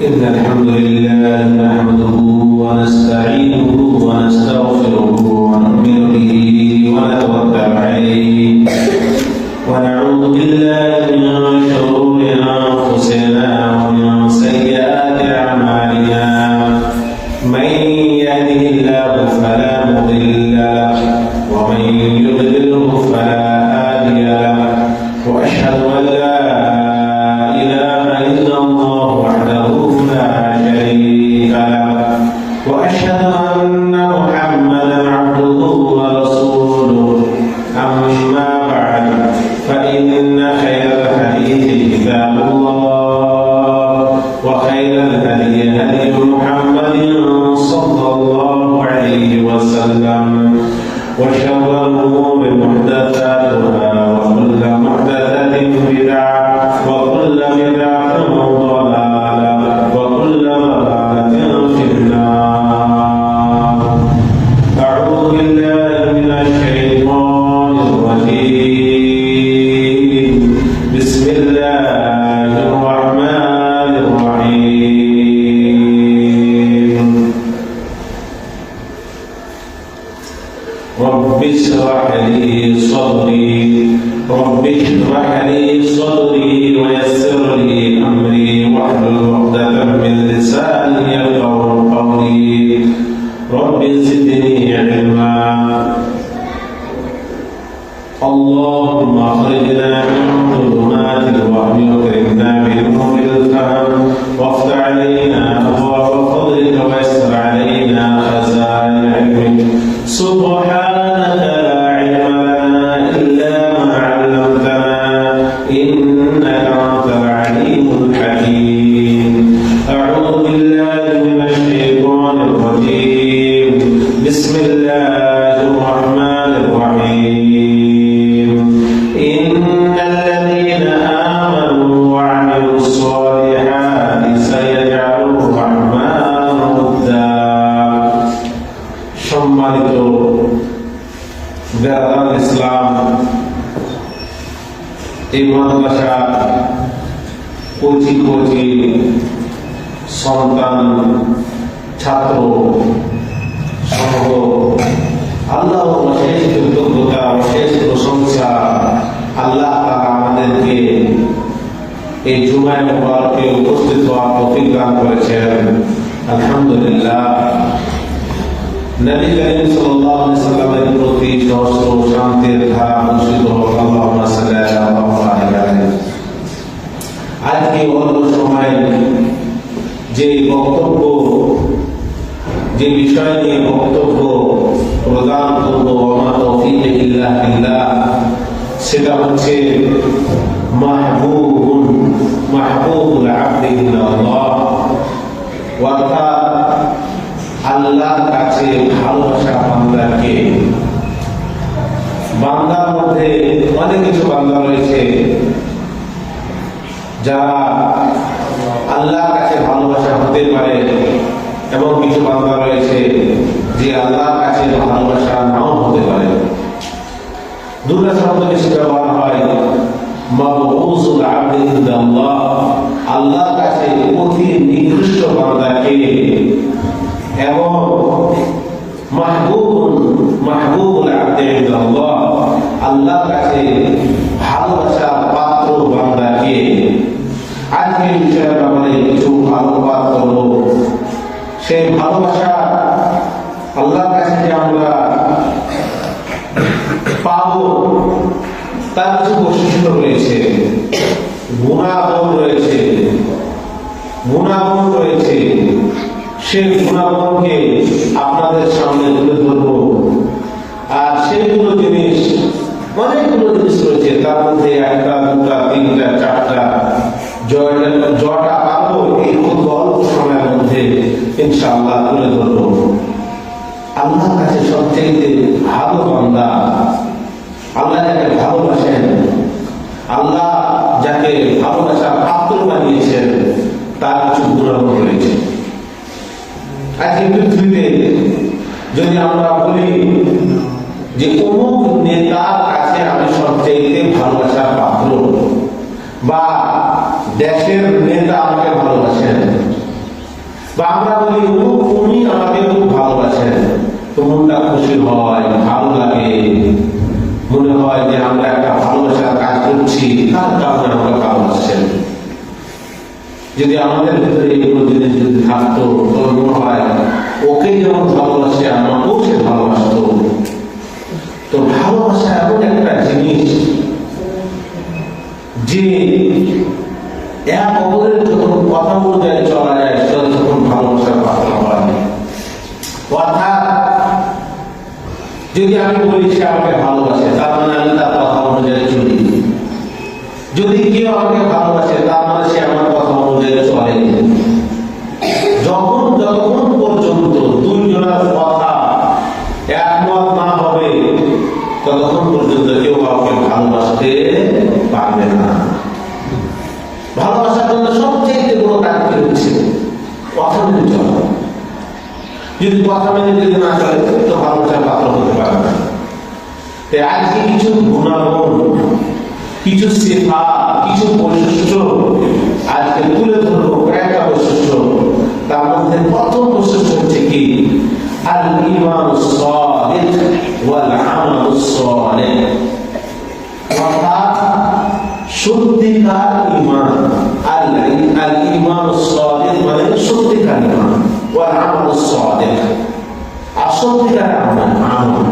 إن الحمد لله نحمده ونستعينه ونستغفره ونؤمن به ونتوكل عليه ونعوذ بالله من شرور أنفسنا ومن سيئات أعمالنا من يهده الله فلا مضل له ومن يضلله فلا هادي له وأشهد أن لا إله إلا الله وحده لا شريك له وأشهد أن محمدا عبده ورسوله أما بعد فإن خير الحديث كتاب الله وخير الهدي هدي محمد صلى الله عليه وسلم وشر الأمور محدثاتها وكل محدثة بدعة وكل بدعة ضلالة وكل ضلالة في النار. أعوذ بالله من الشيطان الرجيم. بسم الله الرحمن الرحيم. رب اشرح لي صدري ويسر لي أمري واحلل عقدة من لساني يفقهوا قولي. رب زدني علما. اللهم أخرجنا من ظلمات الوهم وأكرمنا بنور الفهم وافتح علينا أبواب فضلك ويسر علينا خزائن علمك. سبحانك لا علم لنا إلا ما علمتنا إنك أنت العليم الحكيم. أعوذ بالله من الشيطان الرجيم. بسم الله الرحمن الرحيم. إن الذين آمنوا وعملوا الصالحات سيجعل الرحمن ودا. সম্মানিত বেরাদার ইসলাম, এই মাদ্রাসা কচি সন্তান ছাত্র সহ আল্লাহ অশেষ কৃতজ্ঞতা অশেষ প্রশংসা আল্লাহ তাআলা আমাদেরকে এই জুমায় মুবারকে উপস্থিত হওয়ার তৌফিক দান করেছেন। আলহামদুলিল্লাহ। নবী করিম সাল্লাল্লাহু আলাইহি সাল্লামের প্রতি সহস্র শান্তির ধারা বর্ষিত হোক। আল্লাহুম্মা সাল্লি আলা মুহাম্মাদ। আজকে অল্প সময় যে বক্তব্য, যে বিষয় নিয়ে বক্তব্য প্রদান করব, ওয়া তাওফীক ইল্লা বিল্লাহ, সেটা হচ্ছে মাহবুবুল আবদি ইল্লাল্লাহ, অর্থাৎ আল্লাহর কাছে ভালোবাসা বান্দাকে। বান্দার মধ্যে অনেক কিছু বান্দা রয়েছে যারা আল্লাহর কাছে ভালোবাসা হতে পারে, এবং কিছু বান্দা রয়েছে যে আল্লাহর কাছে ভালোবাসা নাও হতে পারে। দুটো শব্দ বেশি ব্যবহার হয়। মাবউসুল আবদি ইল্লাল্লাহ, আল্লাহর কাছে অতি নিকৃষ্ট বান্দাকে, এবং মাহবুবুল আবদি ইল্লাল্লাহ, আল্লাহর কাছে ভালোবাসার পাত্র বান্দাকে। আজকে এই বিষয়ের ব্যাপারে কিছু আলোকপাত করব। সেই ভালোবাসা আল্লাহর কাছে যে আমরা পাবো, তার কিছু বৈশিষ্ট্য রয়েছে, গুণাগুণ রয়েছে। সেই গুণাগুণকে আপনাদের সামনে তুলে ধরব। আর সেইগুলো জিনিস, অনেকগুলো জিনিস রয়েছে, তার মধ্যে একটা, দুটা, তিনটা, চারটা জটা পাবো এই খুব অল্প সময়ের মধ্যে ইনশাআল্লাহ তুলে ধরব। আল্লাহর কাছে সবচেয়ে ভালো বান্দা, আল্লাহ যাকে ভালোবাসেন, আল্লাহ যাকে ভালোবাসার পাত্র বানিয়েছেন, তার কিছু গুণাগুণ রয়েছে। আজকে পৃথিবীতে যদি আমরা বলি যে অমুক নেতার কাছে আমি সবচেয়ে ভালোবাসার পাত্র, বা দেশের নেতা আমাকে ভালোবাসেন, বা আমরা বলি উনি আমাকে খুব ভালোবাসেন, তো মনটা খুশি হয়, ভালো লাগে, মনে হয় যে আমরা একটা ভালোবাসার কাজ করছি, তার কারণে আমরা ভালোবাসছেন। যদি আমাদের ভিতরে এগুলো জিনিস যদি থাকতো, তবে মনে হয় ওকে যেমন ভালোবাসে আমাকেও সে ভালোবাসত। তো ভালোবাসা এমন একটা জিনিস যে এক অপরের যখন কথা অনুযায়ী চলা যায়, সেটা তখন ভালোবাসার পাত্র হয়। অর্থাৎ যদি আমি বলি সে আমাকে ভালোবাসে, তার মানে আমি তার কথা অনুযায়ী চলি। যদি কেউ আমাকে ভালোবাসে, তার মানে সে আমার কথা অনুযায়ী চলে। যতক্ষণ পর্যন্ত দুইজনের কথা একমত না হবে, ততক্ষণ পর্যন্ত কেউ কাউকে ভালোবাসতে পারবে না। ভালোবাসার জন্য সবচেয়ে বড় কাজ হচ্ছে কথা মেনে চলা। যদি কথা মেনে যদি না চলে, তো ভালোবাসার পাত্র হতে পারবে না। আজকে কিছু গুণাগুণ, কিছু সিফাত, কিছু বৈশিষ্ট্য আজকে তুলে ধরবো। কয়েকটা বৈশিষ্ট্য, তার মধ্যে প্রথম বৈশিষ্ট্য হচ্ছে কি? আল ঈমানুস সাদিক ওয়াল আমালুস সালিহ। অর্থাৎ সত্যিকার ঈমান। আল ঈমানুস সাদিক মানে সত্যিকার ঈমান, ওয়াল আমালুস সালিহ আর সত্যিকার আমল।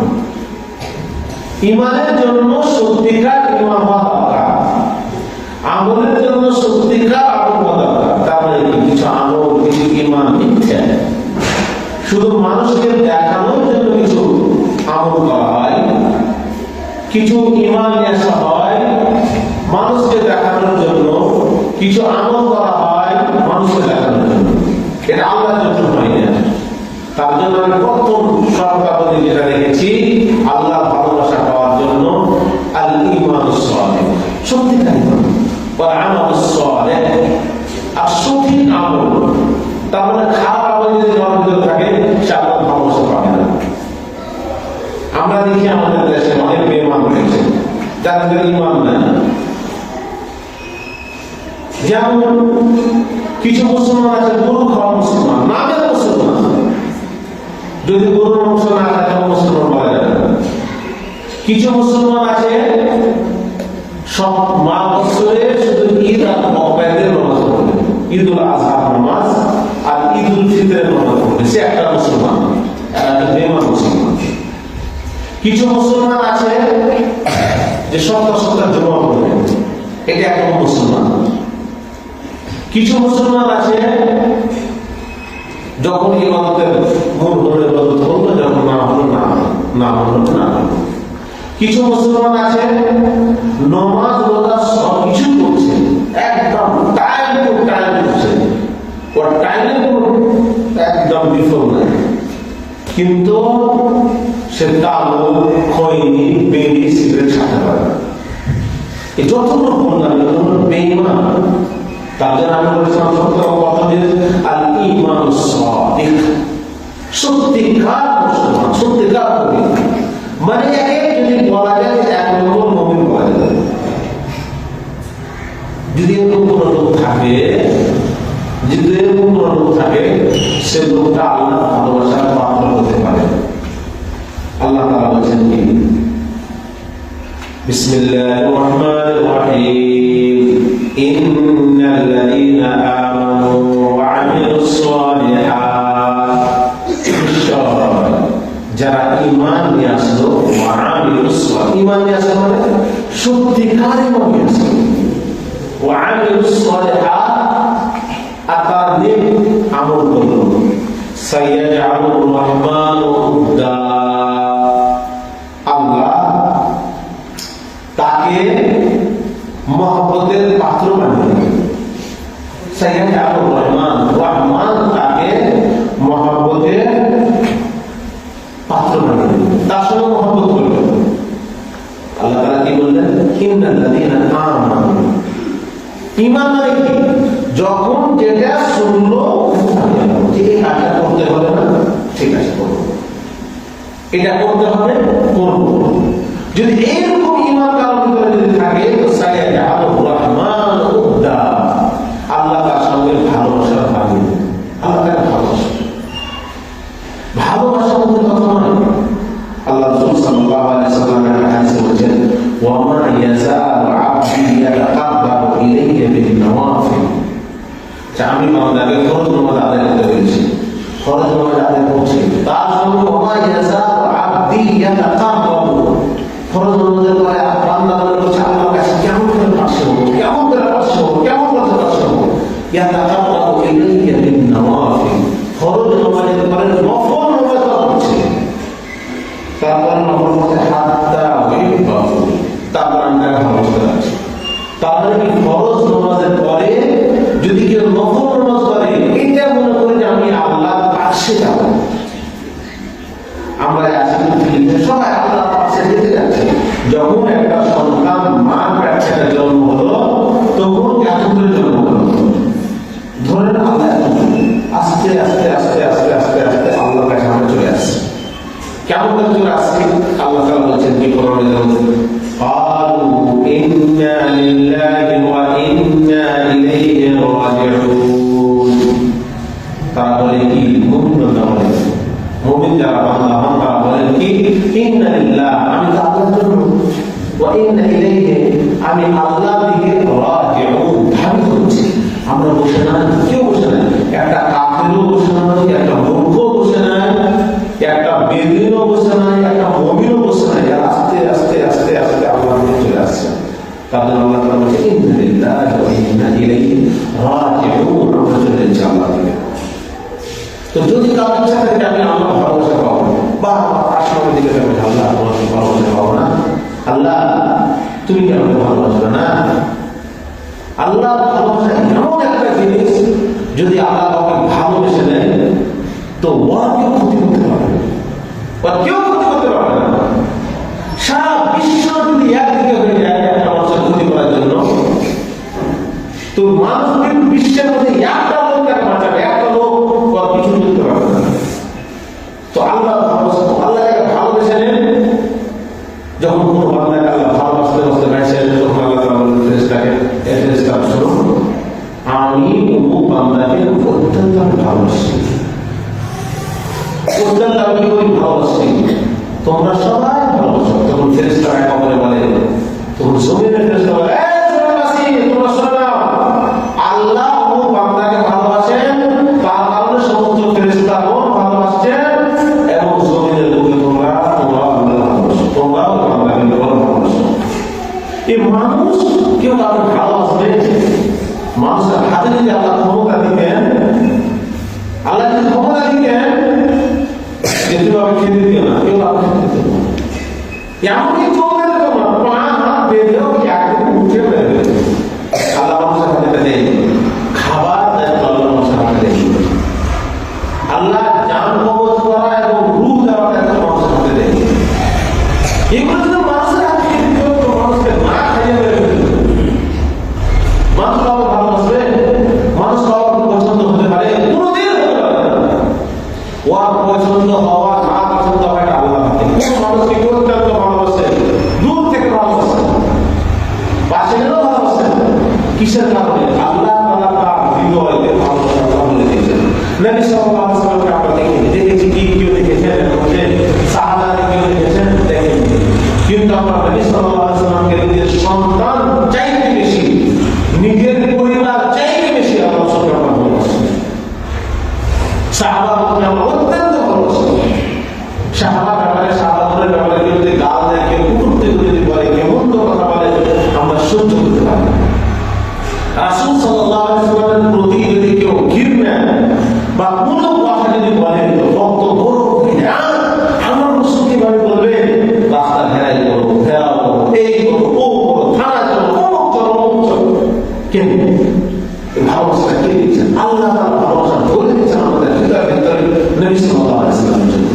ঈমানের জন্য সত্যিকার ঈমান হওয়া দরকার, আমলের জন্য সত্যিকার আমল হওয়া দরকার। তার মানে কিছু আমল, কিছু ঈমান মিথ্যা, শুধু মানুষকে দেখানোর জন্য কিছু আমল করা হয়, কিছু ঈমান নিয়ে আসা হয় মানুষকে দেখানোর জন্য, কিছু আমল করা হয় মানুষকে দেখানোর জন্য। এটা আল্লাহর জন্য হয় না। তার জন্য আমি প্রথম সর্বাবধি যেটা দেখেছি, আল্লাহ ভালোবাসা পাওয়ার জন্য আল ঈমানুস সালিহ, সত্যিকার ঈমান, ওয়াল আমালুস সালিহ আর সঠিক আমল। তার মানে খারাপ আমল যদি আমার ভিতরে থাকে, সে আল্লাহ ভালোবাসা পাবে না। আমরা দেখি আমাদের দেশে অনেক বেঈমান রয়েছে, যাদের ভিতরে ঈমান নেই। যেমন কিছু মুসলমান আছে গরু খাওয়া মুসলমান, নামের মুসলমান, যদি গরুর মাংস না খায় তখন মুসলমান বলা যাবে না। কিছু মুসলমান আছে সব মা বছরে শুধু ঈদ আর বকরিদের নামাজ পড়বে, ঈদুল আজহার নামাজ আর ঈদুল ফিতরের নামাজ পড়বে, সে একটা মুসলমান, একটা বেঈমান মুসলমান। কিছু মুসলমান আছে যে সপ্তাহ সপ্তাহ জমা পড়বে, এটা একটা মুসলমান। কিছু মুসলমান আছে যখন ইবাদতের মূল হলে ইবাদত করবে, যখন না হলো না হলো না। কিছু মুসলমান আছে নামাজ রোজা সব কিছু করছে, একদম টাইম টু টাইম করছে, ওর টাইমে একদম বিফল নাই, কিন্তু সে তালু, খৈনি, বিড়ি, সিগারেট খেতে পারে না। এই যতগুলো বললাম এগুলো বেঈমান। তাদের আমি বলেছিলাম কথা যে আল ঈমানুস সাদিক, সত্যিকার মুসলমান, সত্যিকার মুমিন। মানে একে যদি বলা যায় এক নম্বর মুমিন বলা যায়। যদি এরকম কোন লোক থাকে, সে লোকটা আল্লাহ ভালোবাসার পাত্র হতে পারে। আল্লাহ তাআলা বলেছেন কি? বিসমিল্লাহির রহমানির রহিম, ইন্নাল্লাযীনা আমানু ওয়া আমিলুস সালিহাত, যারা ঈমান নিয়ে আসলো, ওয়া আমিলুস সালিহাত, ঈমান নিয়ে আসলো মানে সত্যিকার ঈমান নিয়ে আসলো, ওয়া আমিলুস সালিহাত আর তার নেক আমল করলো, সাইয়াজআলুর রহমানু উদ্দা, আল্লাহ তাকে মহব্বতের পাত্র বানিয়ে দেবেন। সাইয়াজআলুর রহমান, রহমান তাকে মহব্বতের পাত্র বানিয়ে দেবেন, তার সঙ্গে মহব্বত করবেন। আল্লাহ তাআলা কি বললেন? ইন্নাল্লাযীনা আমানু, ঈমান মানে কি? যখন যেটা শুনলো যে এই কাজটা করতে হবে না, ঠিক আছে করবো, এটা করতে হবে করবো। যদি এইরকম ঈমান কারোর ভিতরে যদি থাকে, তো সাইয়াজআলুর রহমান উদ্দা, আল্লাহ তার সঙ্গে ভালোবাসা বানিয়ে দেবেন, আল্লাহ তাকে আমি বান্দাকে ফরজ নামাজ আদায় করতে বলেছি, ফরজ নামাজ আদায় করছি, তার সঙ্গে ওমা ইয়াজাল আবদি ইয়াতাকাররাবু, ফরজ নামাজের পরে বান্দা মনে করছে আল্লাহর কাছে কেমন করে পাশে হবো, কেমন করে পাশে হবো, কেমন করে পাশে হবো, ইয়াতাকাররাবু ইলাইয়া বিন নওয়াফিল, ফরজ নামাজের পরে নফল নামাজ পড়ছে, তারপরে নফল পড়ছে হাত্তা ওয়াইবাহু, তারপর আমরা ভালোবাসতে লাগছে। তারপরে কি ফরজ নামাজের পরে যদি কেউ নফল নামাজ করে এটা মনে করে যে আমি আল্লাহর পাশে যাব, আমরা আসলে সবাই আল্লাহর পাশে যেতে যাচ্ছে। যখন একটা সন্তান মার পেট থেকে জন্ম হলো তখন কেমন করে জন্ম হলো, ধরেন আল্লাহ আস্তে আস্তে আস্তে আস্তে আস্তে আস্তে আল্লাহর কাছে আমরা চলে আসছি। কেমন করে চলে আসছি? আল্লাহ তাআলা বলছেন কি কোরআনে, قالوا إنا لله وإنا إليه راجعون। তারা বলে কি, মুমিনরা বলে, মুমিন যারা বান্দা হন তারা বলেন কি, ইন্না লিল্লাহ, আমি আল্লাহর জন্য, ওয়া ইন্না ইলাইহি, আমি আল্লাহর দিকে রাজিউন, ধাবিত হচ্ছি। আমরা বসে না, কেউ বসে না, একটা কাফেরও বসে না, একটা মূর্খও বসে না, একটা বেদুইনও বসে না, একটা মুমিনও বসে না, আস্তে আস্তে আস্তে আস্তে আল্লাহর দিকে চলে আসছে। তাদের আল্লাহ তাআলা বলেন ইন্না লিল্লাহি ওয়া ইন্না ইলাইহি রাজিউন, আমরা চলে যাচ্ছি আল্লাহর দিকে। তো যদি কারো ইচ্ছা থাকে আমি আল্লাহ ভালোবাসা পাবো, বা আসমানের দিকে যাবে, আল্লাহ তোমাকে ভালোবাসা পাবো না, আল্লাহ তুমি কি আমাকে ভালোবাসবে না? আল্লাহ ভালোবাসা এমন একটা জিনিস, যদি আল্লাহ কাউকে ভালোবেসে নেয় তো ওরা কেউ ক্ষতি করতে পারবে, বা কেউ ক্ষতি করতে পারবে না। সারা বিশ্ব যদি একদিকে হয়ে যায় একটা মানুষের ক্ষতি করার জন্য, তো মানুষ কিন্তু বিশ্বের মধ্যে একটা লোক তাকে বাঁচাবে, একটা লোক কিছু করতে পারবে না। তো আল্লাহ ভালোবাসা, আল্লাহকে ভালোবেসে নেন। যখন কোনো বান্দাকে আল্লাহ ভালোবাসতে বসতে পারছেন, তখন আল্লাহ তাআলা বলেন ফেরেশতাকে, এ ফেরেশতা শোনো, আমি অমুক বান্দাকে অত্যন্ত ভালোবাসি, অত্যন্ত আমি ভালোবাসি, তোমরা সবাই ভালোবাসো। তখন ফেরেশতারা একেবারে বলে, তখন জমিনের ফেরেশতা বলে, তোমরা শোনো না, আল্লাহ অমুক বান্দাকে ভালোবাসেন, তার কারণে সমস্ত ফেরেশতাগণ ভালোবাসছেন, এবং জমিনের লোকে তোমরা আল্লাহকে ভালোবাসো, তোমরাও বান্দাকে ভালোবাসো। এই মানুষ কেউ কাউকে ভালোবাসবে, মানুষের হাতে যদি আল্লাহ ক্ষমতা দিতেন, আল্লাহ যদি ক্ষমতা দিতেন, কেউ আমি খেতে দিও না, কেউ আমি খেতে দিত না, এমনকি চলবে না, তোমার পা হাত বেঁধেও একদিন উঠে বেঁধে আল্লাহ মানুষের হাতে দেয়, খাবার দায়িত্ব আল্লাহ মানুষের হাতে দেয়, আল্লাহ জান কবজ করা এবং রূহ দেওয়ার দায়িত্ব মানুষের হাতে দেয়। এগুলো যদি মানুষের হাতে দিত তো মানুষকে না খাইয়ে বেড়ে মানুষ কাউকে ভালোবাসবে, মানুষ কাউকে পছন্দ হতে পারে, কোনোদিন হতে পারে না। ওর পছন্দ হওয়া না পছন্দ হয় না আল্লাহ হাতে। কোন মানুষকে অত্যন্ত ভালোবাসে, দূর থেকে ভালোবাসে, পাশে গেলেও ভালোবাসে, কিসের কারণে? আল্লাহ তাআলা তার হৃদয়ে ভালোবাসা বলে দিয়েছেন। নবী সাল্লাল্লাহু আলাইহি ওয়াসাল্লামকে আমরা দেখেছি, কি কেউ দেখেছেন, সাহাবারা কেউ দেখেছেন, দেখেননি, কিন্তু আমরা নবী সাল্লাল্লাহু আলাইহি ওয়াসাল্লামকে নিজের সন্তান চাইতে বেশি, নিজের পরিবার চাইতে বেশি আল্লাহ সুবহানাহু ওয়া তাআলা ভালোবাসেন। সাহাবাকে আমরা অত্যন্ত ভালোবাসি। সাহাবা ব্যাপারে, সাহাবাদের ব্যাপারে কেউ যদি গাল দেয়, কেউ কুটুক্তি যদি বলে, কেউ মন্দ কথা বলে, আমরা সহ্য করতে পারি না। রাসূল সাল্লাল্লাহু আলাইহি ওয়াসাল্লামের প্রতি যদি কেউ ঘৃণা বা কোনো কথা যদি বলে তো রক্ত গরম হয়ে যায়। আমার রাসূল কিভাবে বলবে, রাস্তা ঘেরাই করো, ঘেরাও করো, এই করো, ও করো, থানা চলো, অমুক চলো, অমুক চলো। কেন? ভালোবাসা কে দিচ্ছেন? আল্লাহ তাআলা ভালোবাসা বলে দিচ্ছেন আমাদের হৃদয়ের ভিতরে নবী সাল্লাল্লাহু আলাইহি ওয়াসাল্লামের জন্য।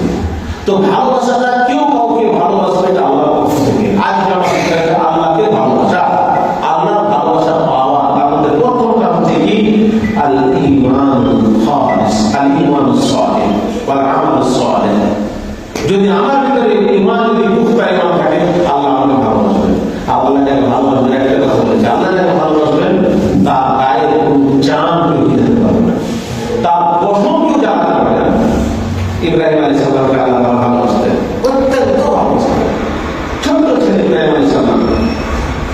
তো ভালোবাসাটা কেউ কাউকে ভালোবাসবে এটা আল্লাহর পক্ষ থেকে। আজকে আমাদের আল্লাহকে ভালোবাসা, আল্লাহর ভালোবাসা পাওয়া, আমাদের প্রথমটা হচ্ছে কি, আল ঈমান খালিস, আল ঈমান সালিহ ওয়াল আমাল সালিহ। যদি আমার ভিতরে ঈমান, যদি পুখতা ঈমান থাকে, আল্লাহ আমাকে ভালোবাসবেন। আল্লাহ যাকে ভালোবাসবেন, একটা কথা বলেছে, আল্লাহ যাকে ভালোবাসবেন তার গায়ে কোনো চাঁদ কেউ দিতে পারবে না, তার পশম কেউ জ্বালাতে পারবে না। ইব্রাহিম আলাইহিস সালামকে আল্লাহ ভালোবাসতেন, অত্যন্ত ভালোবাসতেন। ছোট্ট ছেলে ইব্রাহিম আলাইহিস সালাম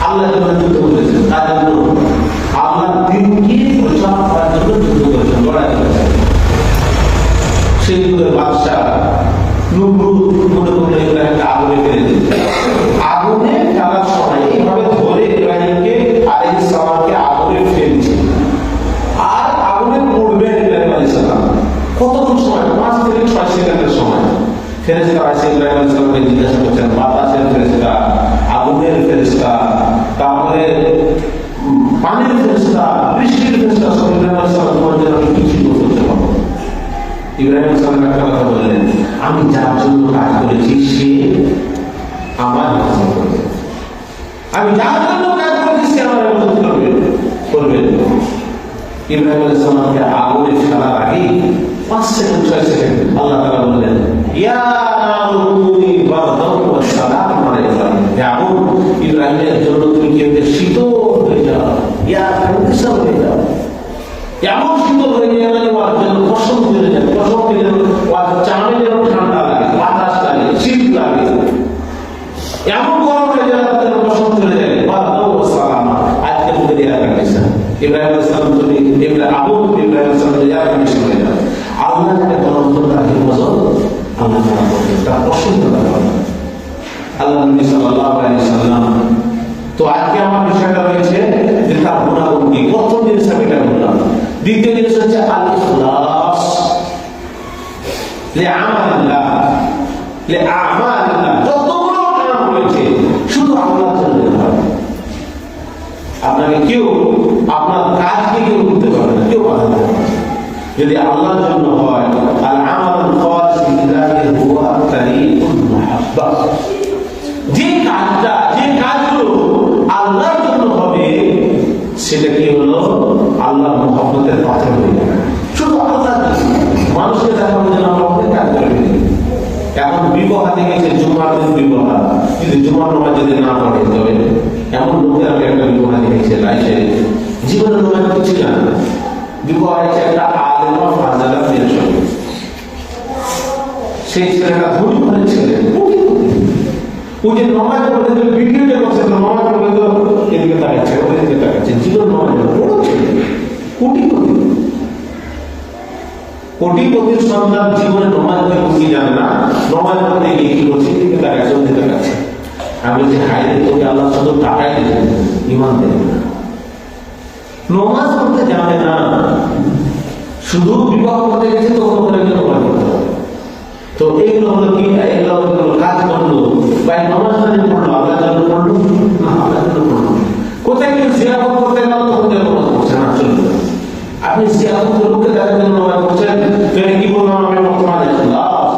আল্লাহ যখন যুদ্ধ করেছেন, তার জন্য আল্লাহর দ্বীনকে প্রচার করার জন্য কতক্ষণ সময়? 5 থেকে 6 সেকেন্ডের সময়। ফেরেশতা আসে ইব্রাহিম আলাইহিস সালামকে জিজ্ঞাসা করছেন, বাতাসের ফেরেশতা, আগুনের ফেরেশতা, তারপরে পানির ফেরেশতা, বৃষ্টির ফেরেশতা, সব ইব্রাহিম আলাইহিস সালাম তোমার জন্য আমি কিছু করতে পারবো। ইব্রাহিম আলাইহিস সালাম একটা কথা বললেন, আমি যার জন্য কাজ করেছি সে আমার হেফাজত করবে। আমি যার জন্য কাজ করেছি সে আমার হেফাজত করবে। ইব্রাহিম আলাইহিস সালামকে আগুনে ফেলার আগে 5 সেকেন্ড 6 সেকেন্ড আল্লাহ তাআলা বললেন, ইয়া নারুকুনি বারদান ওয়া সালামান আলা ইব্রাহিম। হে আগুন, ইব্রাহিমের জন্য তুমি কি শীতল হয়ে যাও, ইয়া কন্ডিশন হয়ে যাও, এমন শীতল হয়ে যাও যে ওর জন্য কসম করে যায়, কসম করে ওর চামড়া যেন ঠান্ডা লাগে, বাতাস লাগে, শীত লাগে, এমন গরম হয়ে যায় তাদের কসম করে যায়, বারদান ওয়া সালামান। আজকে তুমি এয়ার কন্ডিশন ইব্রাহিম আলাইহিস সালাম, তুমি আগুন ইব্রাহিম আলাইহিস সালাম এয়ার কন্ডিশন হয়ে যাও। আল্লাহ যাকে তরন্তর রাখে মজল আল্লাহ তাআলা বলেন তার পছন্দ করেন আল্লাহ নবী সাল্লাল্লাহু আলাইহি সাল্লাম। তো আজকে আমার বিষয়টা রয়েছে যে তার গুণাগুণ কি। প্রথম জিনিস আমি এটা বললাম। দ্বিতীয় জিনিস হচ্ছে আল ইখলাস লিআমালিল্লাহ, লিআমালিল্লাহ। যতগুলো কাজ রয়েছে শুধু আল্লাহর জন্য হবে। আপনাকে কেউ আপনার কাজকে কেউ করতে পারবে না, কেউ বাধা দেবে না যদি আল্লাহর জন্য হয়। আল আমালুল খালিস লিল্লাহি হুয়া তারিকুল মুহাব্বা। যে কাজটা, যে কাজগুলো আল্লাহর জন্য হবে সেটা কি হলো? আল্লাহর মুহাব্বতের পাত্র হয়ে যাবে। শুধু আল্লাহর জন্য মানুষকে দেখানোর জন্য আমরা অনেক কাজ করে ফেলি। এখন বিবাহ দেখেছে, জুমার দিন বিবাহ, কিন্তু জুমার নামাজ যদি না পড়ে তবে এমন লোকের আমি একটা বিবাহ দেখেছি লাইফে, জীবনের নামাজ কিছু জানে না, বিবাহ হয়েছে একটা আলেমা ফাজালা মেয়ের সঙ্গে। সেই ছেলেটা ধনী ঘরের ছেলে, ওই যে নমাজ পড়তে তো ভিডিওতে বসে, নমাজ পড়তে তো এদিকে তাকাচ্ছে, ওদিকে তাকাচ্ছে, জীবন নমাজ বড় ছেলে, কোটিপতি, কোটিপতির সন্তান জীবনে নমাজ পড়তে জানে না, নমাজ পড়তে গিয়ে কি করছে, এদিকে তাকাচ্ছে, ওদিকে তাকাচ্ছে। আমি বলছি হাই রে, তোকে আল্লাহ শুধু টাকাই দেবেন, ইমান দেবেন না। নমাজ পড়তে জানে না, শুধু বিবাহ করতে গেছে তো ওখানে নমাজ পড়তে হবে। তো এইগুলো হলো কি, এগুলো কাজ করলো বা নমাজ পড়লো, আল্লাহ জন্য পড়লো না, আল্লাহ জন্য পড়লো। কোথায় কেউ জিয়ারত করতে গেল তখন নমাজ পড়ছে না, চলবে না। আপনি জিয়ারত লোককে দেখার জন্য নমাজ পড়ছেন, তাহলে কি বললাম আমি বর্তমানে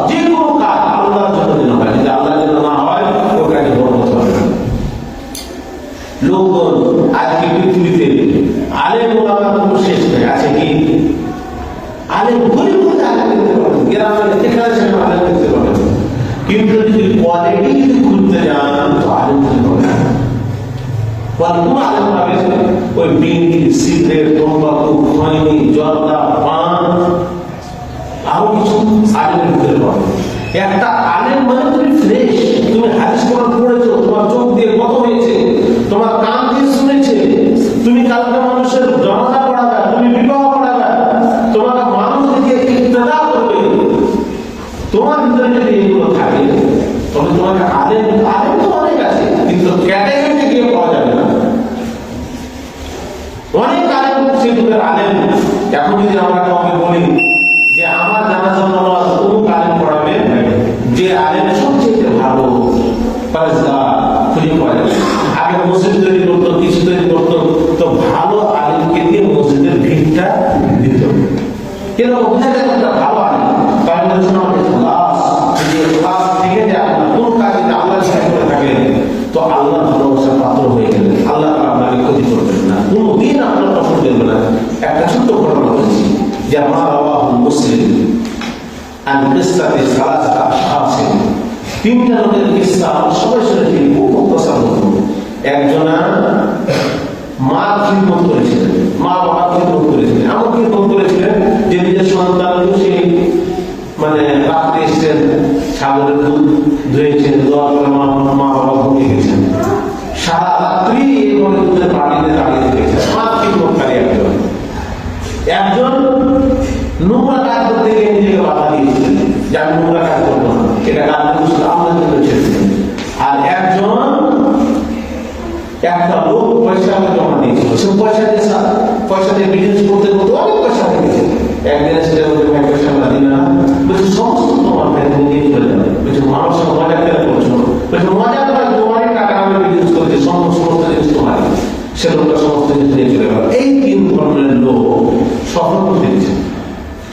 যে কোনো কাজ আল্লাহর জন্য যেন হয়, যদি আল্লাহর জন্য না হয় ওই কাজে বরকত হবে না। লোকজন আজকে পৃথিবীতে আলেম ওলামা কোনো শেষ নেই, আছে কি? আলেম গরিব হতে আলেম দেখতে পাবেন, গ্রামে যেখানে সেখানে আলেম দেখতে পাবেন, কিন্তু যদি কোয়ালিটি যদি খুঁজতে যান তো আলেম খুঁজতে পাবেন। কোন আলেম পাবে? ওই বিড়ি, সিগারেট, তম্বাকু, খৈনি, জর্দা, পান, আরো কিছু আলেমের ভিতরে পাবে। একটা আলেম মানে তুমি ফ্রেশ, তুমি হাদিস কোরআন পড়েছো, তোমার চোখ দিয়ে কত হয়েছে, তোমার কান দিয়ে শুনেছে, তুমি কালকে মানুষের জানাজা পড়াবে, তুমি বিবাহ পড়াবে, তোমাকে মানুষ দিকে ইক্তেদা করবে। তোমার ভিতরে যদি এগুলো থাকে তবে তোমাকে আলেম, আলেম তো অনেক আছে, কিন্তু ক্যাটাগরিতে গিয়ে পাওয়া যাবে না। অনেক আলেম, সে যুগের আলেম। এখন যদি আমরা কাউকে বলি যে আমার জানাজার নামাজ অমুক আলেম পড়াবে, যে আলেম সবচেয়ে ভালো খুঁজে পাওয়া যাবে। আগে মসজিদ তৈরি করতো, কিছু তৈরি করতো, তো ভালো আলেমকে দিয়ে মসজিদের ভিড়টা দিত, কেন বোঝা যায় একটা ভালো আলেম। কারণ ক্লাস থেকে যে আপনার কোন কাজে আল্লাহ সাহায্য করে থাকেন তো আল্লাহ ভালোবাসার পাত্র হয়ে গেলেন, আল্লাহ আপনাকে ক্ষতি করবেন না, কোনদিন আপনার পছন্দ করবে না। একটা ছোট্ট ঘটনা বলছি যে আমার রাওয়াহুল মুসলিম আন কিসসাতি সালাসাত আশখাস, তিনটা লোকের কিসসা সবাই শুনেছি, খুব মুখতাসার মতো। একজনা মা খিদমত করেছিলেন, মা বাবা খিদমত করেছিলেন, এমন খিদমত করেছিলেন যে নিজের সন্তানকে সেই মানে রাত্রে এসছেন, ছাগলের দুধ ধুয়েছেন, দোয়া করে মা বাবা ঘুমিয়ে গেছেন, সারা রাত্রি এইভাবে দুধের পানিতে দাঁড়িয়ে রেখেছেন। মা খিদমতকারী একজন। একজন নোংরা কাজ করতে গিয়ে নিজেকে বাধা দিয়েছিলেন যে আমি নোংরা কাজ করবো না, এটা কাজ আল্লাহর জন্য ছেড়েছিলেন। আর একজন, একটা লোক পয়সা জমা দিয়েছিল, সে পয়সা দিয়ে বিজনেস করতে করতে অনেক পয়সা হয়ে গেছে। একদিনে সেটা পয়সা দিন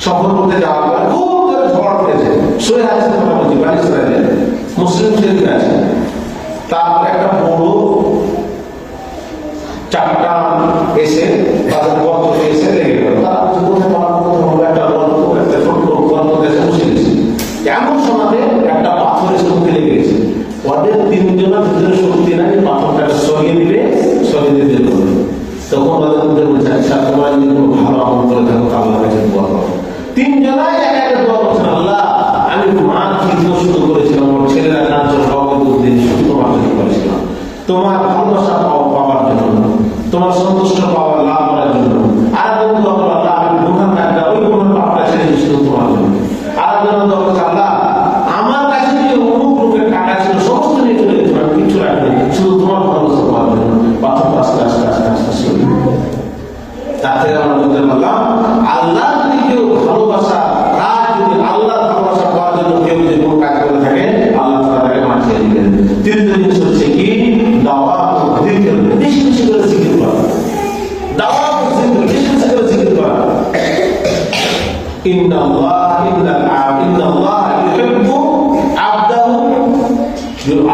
সফর করতে যাওয়ার পর খুব করে ঝড় উঠেছে, সই হাদিসের কথা বলছি, বানি ইসরাইলের মুসলিম শরীফে আছে। তারপর একটা বড় চারটা এসে তাদের গল্প এসে লেগে গেল। তারা কোথায় পালাবো, কোথায় বলবো, একটা গল্প, একটা ছোট্ট গল্প দেশে বসে গেছে। এমন সময় একটা পাথর এসে মুখে লেগে গেছে। ওদের তিনজনের ভিতরে শক্তি নাই পাথরটাকে সরিয়ে দিবে, সরিয়ে দিতে বলবে। তখন ওদের মধ্যে বলছে, আচ্ছা তোমরা যদি কোনো ভালো আমল করে থাকো আল্লাহর কাছে দোয়া করো। তিনজনাই এক এক দোয়া করছেন, আল্লাহ আমি মা খিদমত শুরু করেছিলাম, আমার ছেলেরা কাজ দিন শুধু তোমার জন্য করেছিলাম, তোমার ভালোবাসা পাওয়ার জন্য, তোমার সন্তুষ্ট পাওয়ার লাভ করার জন্য। আর বন্ধু আল্লাহ আমি গুনাহ কাজটা ওই গুনাহ পাপটা ছেড়ে দিচ্ছি তোমার জন্য। আর জন্য দরকার আল্লাহ আমার কাছে যে অমুক রূপের টাকা ছিল সমস্ত নিয়ে চলে গেছে, আমি কিছু রাখিনি, শুধু তোমার ভালোবাসা পাওয়ার জন্য। পাথর আস্তে আস্তে আস্তে আস্তে সরে তার থেকে আমরা বলতে পারলাম আল্লাহ যদি কেউ ভালোবাসা কাজ, যদি আল্লাহ ভালোবাসা পাওয়ার জন্য কেউ যদি কোনো কাজ করে থাকে আল্লাহ তাআলা তাকে মাফ করে দিবেন। তৃতীয় জিনিস হচ্ছে কি, দাওয়াত ও জিকির, বেশি বেশি করে জিকির করা। দাওয়াত ও জিকির, বেশি বেশি করে জিকির করা। ইন্নাল্লাহ ইউহিব্বু আবদাহু,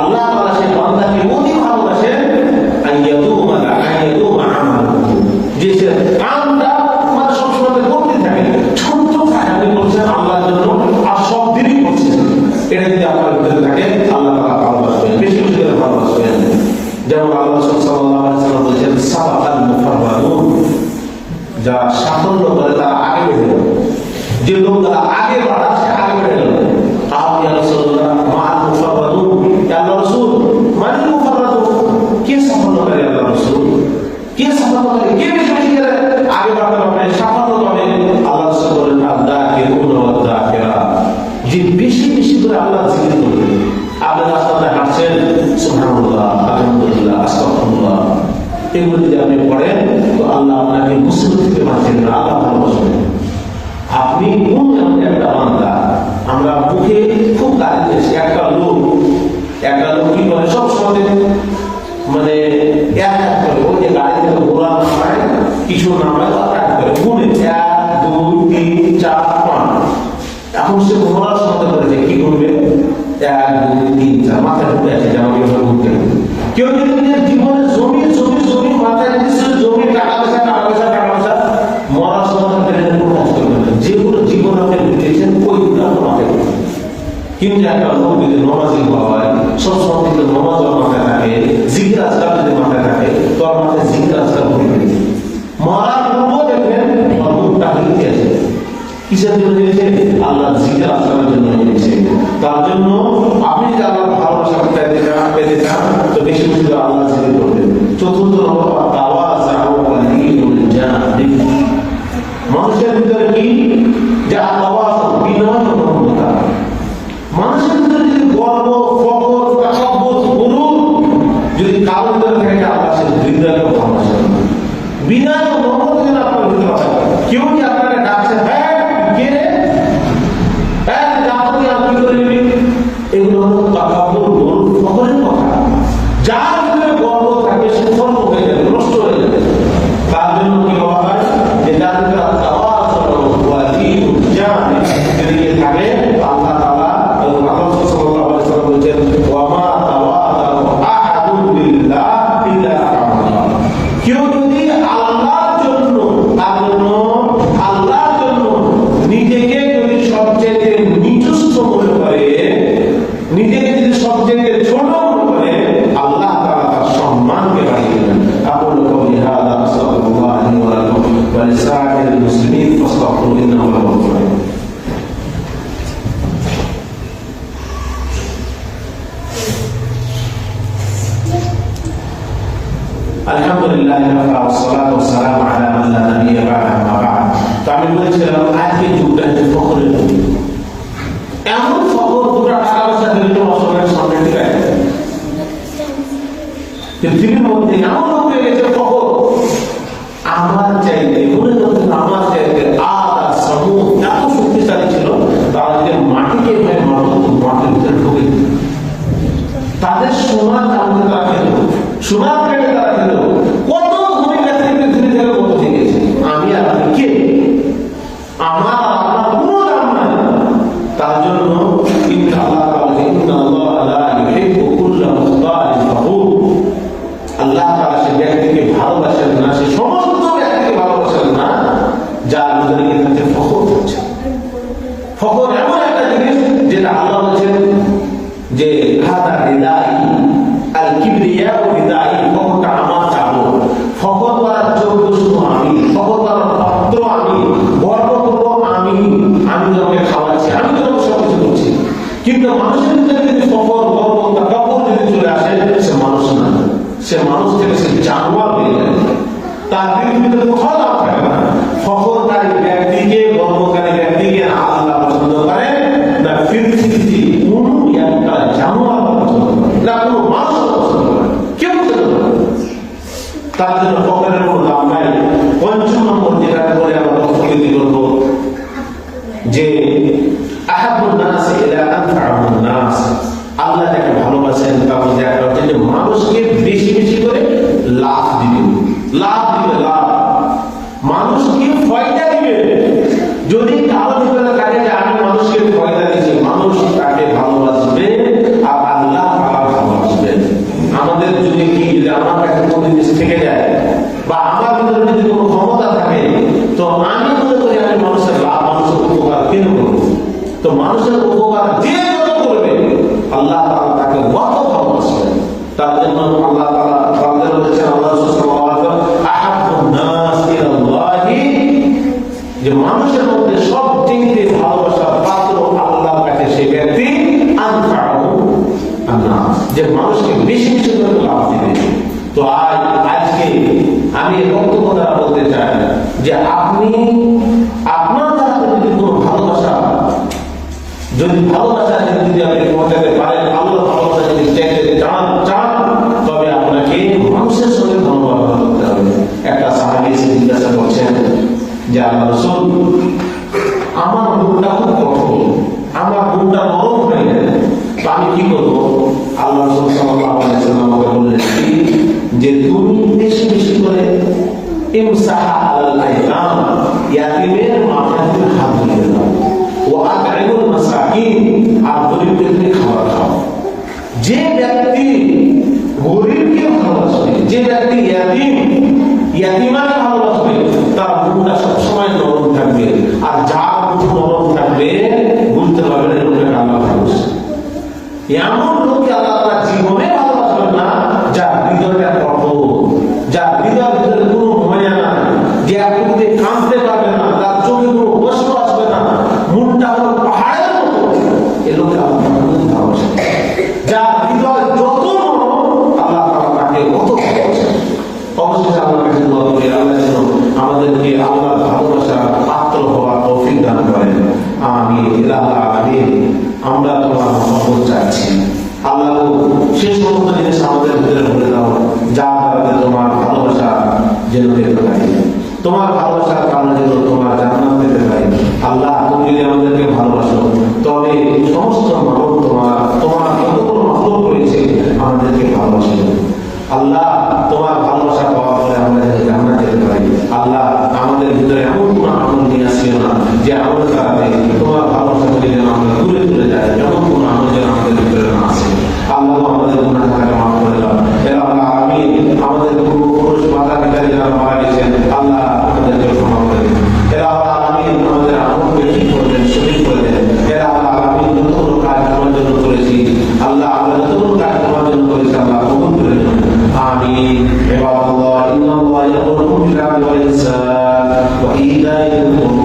আল্লাহ তাআলা সেই বান্দাকে অতি ভালোবাসেন, আইয়াতুমা আমালুহু, যে সে কামটা মানে সবসময় করতে থাকে, ছোট কাজে করছেন আল্লাহর জন্য আর সব দিনই করছেন, এটা যদি আপনার ভিতরে থাকে আল্লাহ তাআলা ভালোবাসবেন, বেশি বেশি করে ভালোবাসবেন। যেমন আল্লাহ সাল্লাল্লাহু আলাইহি ওয়াসাল্লাম বলেছেন, সাবাকাল মুফাররাদুন, যারা সাফল্য করে তারা আগে বেড়ে গেল। যে লোক তারা আগে বাড়া সে আগে বেড়ে গেল। আপনি ইয়া রাসূলুল্লাহ মা'আল মুফাররাদুন, ইয়া আল্লাহর রাসূল মানে মুফাররাদুন কে সাফল্য করে? আল্লাহর রাসূল কে সাফল্য করে? কে বেশি বেশি করে আগে বাড়তে পারবে, সাফল্য পাবে? আল্লাহ রাসূল বলেন, আদ-দাকিরুন ওয়াদ-দাকিরাত, যে বেশি বেশি করে আল্লাহ জিকির করবে। আপনি রাস্তায় হাঁটছেন, সুবহানাল্লাহ, আলহামদুলিল্লাহ, আস্তাগফিরুল্লাহ, এগুলো যদি আপনি পড়েন তো আল্লাহ আপনাকে মুসিবত থেকে বাঁচিয়ে দেবেন, আল্লাহ ভালোবাসবেন। আপনি কোন এমন একটা বান্দা, আমরা মুখে খুব গালি দিয়েছি, একটা লোক কি করে সব সময় মানে এক এক করে ওই যে গাড়ি থেকে ঘোরা নামায়, কিছু নামায় এক করে গুনে 1 2 3 4 5। এখন সে ঘোরার সময় করেছে কি করবে? 1 2 3 4 মাথায় ঢুকে আছে যে আমাকে এভাবে ঘুরতে হবে। কেউ যদি নিজের জীবনে জমি জমি জমি মাথায় দিচ্ছে, জমি টাকা পয়সা টাকা পয়সা টাকা পয়সা, মরার সময় কোনো কাজ করবে না। যেগুলো জীবন আপনি দিয়েছেন ওইগুলো আপনার মাথায় করবে। কিন্তু একটা লোক যদি নমাজি হয়, সবসময় কিন্তু নমাজ মাথায় থাকে, জিকির আজকাল যদি মাথায় থাকে, তোর মাথায় জিকির আজকাল ভরে গেছে। মরার পূর্ব দেখবেন তোমার মুখটা হিলতে আছে, কিসের জন্য দিয়েছে? আল্লাহ জিকির আজকালের জন্য দিয়েছে। তার জন্য আপনি যদি আল্লাহর ভালোবাসা পেতে চান তো বেশি বেশি আল্লাহ জিকির করবেন। চতুর্থ নম্বর, তাওয়াযু ওয়ালিউল জানাবি, মানুষের ভিতরে কি যে তাওয়াযু, বিনয় ও নম্রতা। মানুষের ভিতরে যদি গর্ব, ফখর, তাকাব্বুর, গুরুর যদি কারো ভিতরে থাকে, আল্লাহ সে হৃদয়কে ভালোবাসেন না। বিনয় ও নম্রতা যেন আপনার ভিতরে হয়। কেউ কি আপনাকে ডাকছে, হ্যাঁ কে রে, হ্যাঁ ডাকতে আপনি করে নিবি, এগুলো হলো তাকাব্বুর, গুরুর, ফখরের কথা। যার ভিতরে গর্ব থাকে সে ফর্ম হয়ে যাবে, নষ্ট হয়ে যাবে। তার জন্য কি বলা হয় যে যার ভিতরে তাওয়াযু ওয়ালিউল জানাবি যদি থাকে, আল্লাহ তাআলা এবং রাসূল সাল্লাল্লাহু আলাইহি ওয়াসাল্লাম বলেছেন, ওয়া মা তাওয়াযু আহাদুন লিল্লাহ ইল্লা আ'তাহু। কেউ যদি আল্লাহর জন্য নিজেকে যদি সবচেয়ে নিচস্থ মনে করে, নিজেকে যদি সবচেয়ে ছোট মনে করে, আল্লাহ তাআলা তার সম্মানকে বাড়িয়ে দেবেন। আকুলু কওলি হাযা আস্তাগফিরুল্লাহ লি ওয়া লাকুম ওয়া লিসাইরিল মুসলিমিন ফাস্তাগফিরুহু ইন্নাহু হুয়াল গফুরুর রাহিম। আলহামদুলিল্লাহ ওয়াসসালাতু ওয়াসসালামু আলা মান লা নাবিয়্যা বা'দা আম্মা বা'দ। তো আমি বলেছিলাম আজকে যুগটা হচ্ছে ফখরের যুগ। এমন ফখর, দুটো টাকা পয়সা দিলে তো অসমের সামনে ঠিক আছে, পৃথিবীর মধ্যে এমন লোক হয়ে গেছে ফখর, আমার চাইতে মনে করতেন আমার চাইতে আদা সমূহ এত শক্তিশালী ছিল, তারা যদি মাটিকে ভয় মারত মাটির ভিতরে ঢুকে দিত। তাদের সোনার চামড়ে তারা খেত, সোনার পেটে তারা খেত। কত ধনী ব্যক্তি পৃথিবী থেকে কত থেকে গেছে। আমি আর আপনি কে? আমার আপনার কিন্তু মানুষের ভিতরে যদি ফকর গর্ব তাকাব্বুর যদি চলে আসে, সে মানুষ না, সে মানুষ থেকে সে জানোয়ার হয়ে যায়। তার ভিতরে কোথাও লাভ থাকে না। ফকরকারী ব্যক্তিকে, গর্বকারী ব্যক্তিকে আল্লাহ পছন্দ করেন না, পৃথিবীতে কোনো একটা জানোয়ার পছন্দ করে না, কোনো মানুষ পছন্দ করে, কেউ পছন্দ করে। তার জন্য ফকরের কোনো দাম নাই। পঞ্চম নম্বর যেটা করে আমরা অর্থনীতি করবো, যে আহাব্বুন নাস ইলা আনফাউন নাস, আল্লাহ যাকে ভালোবাসেন তার মধ্যে একটা হচ্ছে যে মানুষকে বেশি বেশি করে লাভ দিবে, লাভ দিবে, লাভ, মানুষকে ফায়দা দিবে। যদি কারো ভিতরে থাকে যে আমি মানুষকে ফায়দা দিচ্ছি, মানুষ তাকে ভালোবাসবে আর আল্লাহ তাআলা ভালোবাসবেন। আমাদের যদি কি, যদি আমার কাছে কোনো জিনিস থেকে যায় বা আমার ভিতরে যদি কোনো ক্ষমতা থাকে, তো আমি মনে করি আমি মানুষের লাভ, মানুষের উপকার কেন করবো? তো মানুষের উপকার যে যত করবে আল্লাহ তাআলা তাকে কত ভালোবাসবেন। তার জন্য আল্লাহ তাআলা বান্দার বলেছেন, আল্লাহ সাল্লাল্লাহু আলাইহি ওয়াসাল্লাম আহাব্বুন নাস ইলাল্লাহি, যে মানুষের মধ্যে সবচেয়ে ভালোবাসার পাত্র আল্লাহর কাছে সেই ব্যক্তি আনফাউন নাস, যে মানুষকে বেশি বেশি করে লাভ দিবে। তো আজকে আমি বক্তব্য দ্বারা বলতে চাই যে আপনি আপনার দ্বারা যদি কোনো ভালোবাসা, যদি ভালোবাসা যদি আপনি পৌঁছাতে পারেন, আল্লাহ ভালোবাসা যদি চাইতে চান, তবে আপনাকে মানুষের সঙ্গে ভালোবাসা করতে হবে। একটা সাহাবী এসে জিজ্ঞাসা করছেন যে আল্লাহ রাসূল, আমার মনটা খুব কঠোর, আমার মনটা নরম হয়ে যায়, তো আমি কি করবো? আল্লাহ রাসূল সাল্লাল্লাহু আলাইহি ওয়াসাল্লাম আমাকে বললেন যে তুমি বেশি বেশি করে ইমসাহ আলাল আইতাম, ইয়াতীমের মাথায় তুমি হাত বুলিয়ে দাও, ওয়া আত'ইমুল মাসাকিন, আর গরিবকে তুমি খাবার দাও। যে ব্যক্তি গরিবকে ভালোবাসবে, যে ব্যক্তি ইয়াতীমাকে ভালোবাসবে, তার মনটা সবসময় নরম থাকবে। আর যার মন নরম থাকবে বুঝতে পারবেন এই লোককে আল্লাহ ভালোবাসে। এমন লোককে আল্লাহ তাআলা জীবনে ভালোবাসবেন না যার হৃদয়টা কঠোর, যার হৃদয়ের ভিতরে কোনো মায়া নাই, যে আপনি কাঁদতে পারবে না, তার চোখে কোনো কষ্ট আসবে না, মনটা হলো পাহাড়ের মতো, এই লোককে আল্লাহ ভালোবাসেন। যার হৃদয় যত নরম, আল্লাহ তাআলা তাকে অত ভালোবাসেন। অবশ্যই আল্লাহর কাছে দোয়া করি, আল্লাহ যেন আমাদেরকে আল্লাহর ভালোবাসার পাত্র হওয়ার তৌফিক দান করেন। আমিন ইয়া আমিন। আমরা তোমার মহব্বত চাচ্ছি আল্লাহ, সে সমস্ত জিনিস আমাদের ভিতরে ভরে দাও যা দ্বারা তোমার ভালোবাসা যেন পেতে পারি, তোমার ভালোবাসার কারণে যেন তোমার জান্নাত পেতে পারি। আল্লাহ তুমি যদি আমাদেরকে ভালোবাসো, তবে সমস্ত মানব তোমার যতগুলো মাহলুক রয়েছে আমাদেরকে ভালোবাসো। আল্লাহ তোমার ভালোবাসা পাওয়ার পরে আমরা যেন জান্নাত যেতে পারি। আল্লাহ আমাদের ভিতরে এমন কোনো আমল নিয়ে আসিও না যে আমলের কারণে তোমার ভালোবাসা থেকে যেন আমরা দূরে চলে যাই, এমন কোনো আমল যেন আমাদের ভিতরে না আসে। আল্লাহ আমাদের গুনাহটাকে মাফ করে দাও। আল্লাহ আমিন। আমাদের পূর্বপুরুষ মাতা পিতা যারা মারা গেছেন, আল্লাহ আমাদেরকে ক্ষমা করে দিন। আল্লাহ আমিন। আমাদের আমলকে ঠিক করে দেন, সঠিক করে দেন। আল্লাহ আমিন। যতগুলো কাজ তোমার জন্য করেছি আল্লাহ, আমরা যতগুলো কাজ তোমার জন্য করেছি আল্লাহ কবুল করে নিন। آمين. عباد الله إن الله يأمركم بالعدل والإحسان وإيتاء ذي القربى